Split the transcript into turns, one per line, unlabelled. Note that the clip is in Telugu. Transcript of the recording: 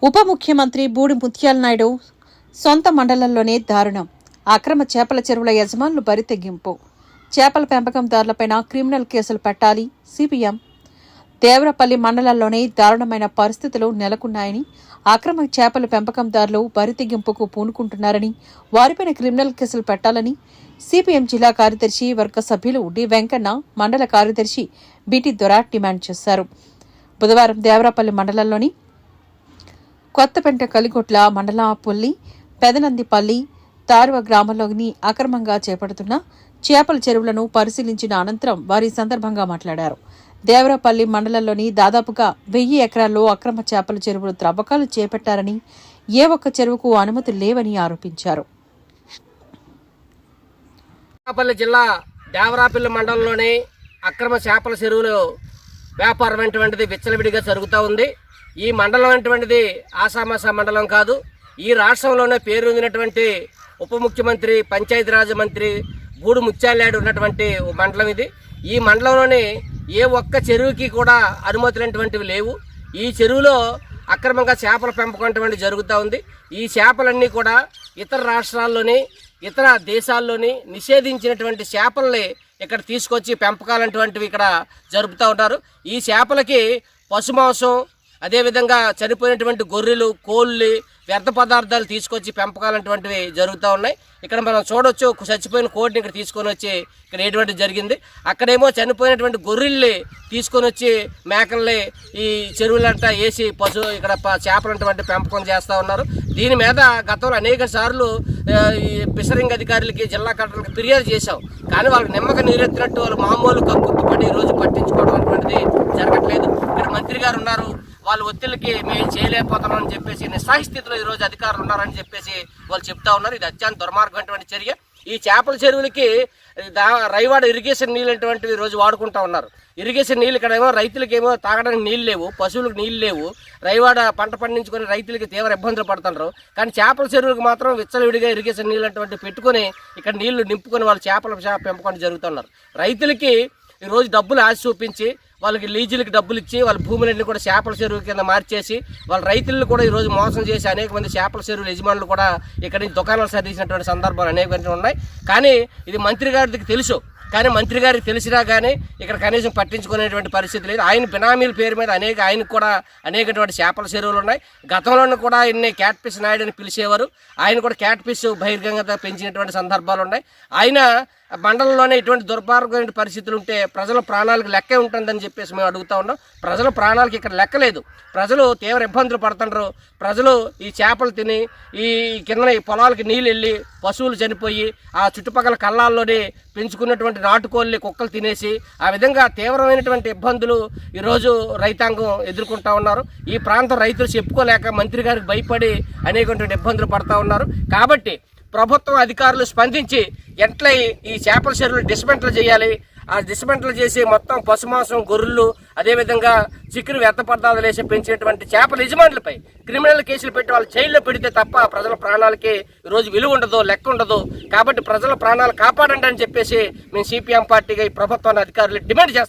ఉప ముఖ్యమంత్రి బూడి ముత్యాల నాయుడు సొంత మండలంలోనే దారుణం. అక్రమ చేపల చెరువుల యజమానులు బరితెగ్గింపు. చేపల పెంపకందారులపైన క్రిమినల్ కేసులు పెట్టాలి. సిపిఎం. దేవరపల్లి మండలంలోనే దారుణమైన పరిస్థితులు నెలకొన్నాయని, అక్రమ చేపల పెంపకందారులు బరితెగ్గింపుకు పూనుకుంటున్నారని, వారిపైన క్రిమినల్ కేసులు పెట్టాలని సిపిఎం జిల్లా కార్యదర్శి వర్గ సభ్యులు డి వెంకన్న, మండల కార్యదర్శి బిటి దొర డిమాండ్ చేశారు. బుధవారం దేవరపల్లి మండలంలోని కొత్తపేట, కలిగొట్ల మండలాపల్లి, పెదనందిపల్లి, తారువ గ్రామంలోని అక్రమంగా చేపడుతున్న చేపల చెరువులను పరిశీలించిన అనంతరం వారి సందర్భంగా మాట్లాడారు. దేవరపల్లి మండలంలోని దాదాపుగా 1000 ఎకరాల్లో అక్రమ చేపల చెరువులు త్రవ్వకాలు చేపట్టారని, ఏ ఒక్క చెరువుకు అనుమతులు లేవని ఆరోపించారు.
జిల్లా దేవరాపల్లి మండలంలోని అక్రమ చేపల చెరువులు వ్యాపారం అటువంటిది విచ్చలవిడిగా జరుగుతూ ఉంది. ఈ మండలం అటువంటిది ఆసామాసా మండలం కాదు. ఈ రాష్ట్రంలోనే పేరొందినటువంటి ఉప ముఖ్యమంత్రి, పంచాయతీరాజ్ మంత్రి బూడి ముత్యాల నాయుడు ఉన్నటువంటి మండలం ఇది. ఈ మండలంలోని ఏ ఒక్క చెరువుకి కూడా అనుమతులైనటువంటివి లేవు. ఈ చెరువులో అక్రమంగా చేపల పెంపకం అటువంటిది జరుగుతూ ఉంది. ఈ చేపలన్నీ కూడా ఇతర రాష్ట్రాల్లోని, ఇతర దేశాల్లోని నిషేధించినటువంటి చేపల్ని ఇక్కడ తీసుకొచ్చి పెంపకాలటువంటివి ఇక్కడ జరుపుతూ ఉంటారు. ఈ చేపలకి పశుమాంసం, అదేవిధంగా చనిపోయినటువంటి గొర్రెలు, కోళ్ళు, వ్యర్థ పదార్థాలు తీసుకొచ్చి పెంపకాలటువంటివి జరుగుతూ ఉన్నాయి. ఇక్కడ మనం చూడొచ్చు, చచ్చిపోయిన కోడిని ఇక్కడ తీసుకొని వచ్చి ఇక్కడ ఎటువంటి జరిగింది. అక్కడేమో చనిపోయినటువంటి గొర్రెల్ని తీసుకొని వచ్చి మేకల్ని ఈ చెరువులంతా వేసి ఇక్కడ చేపలటువంటి పెంపకం చేస్తూ ఉన్నారు. దీని మీద గతంలో అనేక సార్లు ఈ ఫిషరింగ్ అధికారులకి, జిల్లా కలెక్టర్కి ఫిర్యాదు చేశాం. కానీ వాళ్ళకి నిమ్మక నీరెత్తినట్టు వాళ్ళు మామూలు కక్కుర్తిపడి ఈరోజు పట్టించుకోవడం అటువంటిది జరగట్లేదు. ఇక్కడ మంత్రి గారు ఉన్నారు, వాళ్ళ ఒత్తిడికి మేము చేయలేకపోతున్నామని చెప్పేసి నిస్సహాయస్థితిలో ఈరోజు అధికారులు ఉన్నారని చెప్పేసి వాళ్ళు చెప్తా ఉన్నారు. ఇది అత్యంత దుర్మార్గమైనటువంటి చర్య. ఈ చేపల చెరువులకి రైవాడ ఇరిగేషన్ నీళ్ళు అటువంటివి రోజు వాడుకుంటా ఉన్నారు. ఇరిగేషన్ నీళ్ళు ఇక్కడేమో రైతులకేమో తాగడానికి నీళ్ళు లేవు, పశువులకు నీళ్ళు లేవు. రైవాడ పంట పండించుకొని రైతులకి తీవ్ర ఇబ్బందులు పడుతున్నారు. కానీ చేపల చెరువులకు మాత్రం విచ్చలవిడిగా ఇరిగేషన్ నీళ్ళు అటువంటి పెట్టుకుని ఇక్కడ నీళ్లు నింపుకొని వాళ్ళు చేపల పెంపకం జరుగుతున్నారు. రైతులకి ఈరోజు డబ్బులు ఆశ చూపించి వాళ్ళకి లీజులకి డబ్బులు ఇచ్చి వాళ్ళ భూములన్నీ కూడా చేపల చెరువు కింద మార్చేసి వాళ్ళ రైతులను కూడా ఈరోజు మోసం చేసి అనేక మంది చేపల చెరువుల యజమానులు కూడా ఇక్కడి నుంచి దుకాణాలు సరిసినటువంటి సందర్భాలు అనేక ఉన్నాయి. కానీ ఇది మంత్రి గారికి తెలుసు. కానీ మంత్రి గారికి తెలిసినా కానీ ఇక్కడ కనీసం పట్టించుకునేటువంటి పరిస్థితి లేదు. ఆయన బినామీల పేరు మీద ఆయనకు కూడా అనేకటువంటి చేపల చెరువులు ఉన్నాయి. గతంలోనూ కూడా ఆయన్ని క్యాట్ ఫిష్ నాయుడు అని పిలిచేవారు. ఆయన కూడా క్యాట్ ఫిష్ బహిర్గంగా పెంచినటువంటి సందర్భాలు ఉన్నాయి. ఆయన మండలంలోనే ఇటువంటి దుర్మార్గమైన పరిస్థితులు ఉంటే ప్రజల ప్రాణాలకు లెక్కే ఉంటుందని చెప్పేసి మేము అడుగుతూ ఉన్నాం. ప్రజల ప్రాణాలకు ఇక్కడ లెక్కలేదు. ప్రజలు తీవ్ర ఇబ్బందులు పడుతుంటారు. ప్రజలు ఈ చేపలు తిని ఈ కింద పొలాలకి నీళ్ళు వెళ్ళి పశువులు చనిపోయి ఆ చుట్టుపక్కల కళ్ళాల్లోనే పెంచుకున్నటువంటి నాటుకోళ్ళని కుక్కలు తినేసి ఆ విధంగా తీవ్రమైనటువంటి ఇబ్బందులు ఈరోజు రైతాంగం ఎదుర్కొంటూ ఉన్నారు. ఈ ప్రాంతం రైతులు చెప్పుకోలేక మంత్రి గారికి భయపడి అనేకటువంటి ఇబ్బందులు పడుతూ ఉన్నారు. కాబట్టి ప్రభుత్వం అధికారులు స్పందించి ఎట్లా ఈ చేపల చెరువులు డిస్మెంటల్ చేయాలి. ఆ డిస్మెంటల్ చేసి మొత్తం పశుమాంసం, గొర్రెలు, అదేవిధంగా చికెన్ వ్యర్థ పదార్థాలు వేసి పెంచినటువంటి చేపల యజమానులపై క్రిమినల్ కేసులు పెట్టి వాళ్ళు జైల్లో పెడితే తప్ప ప్రజల ప్రాణాలకి ఈరోజు విలువ ఉండదు, లెక్క ఉండదు. కాబట్టి ప్రజల ప్రాణాలు కాపాడండి అని చెప్పేసి మేము సిపిఎం పార్టీగా ఈ ప్రభుత్వాన్ని అధికారులు డిమాండ్ చేస్తాం.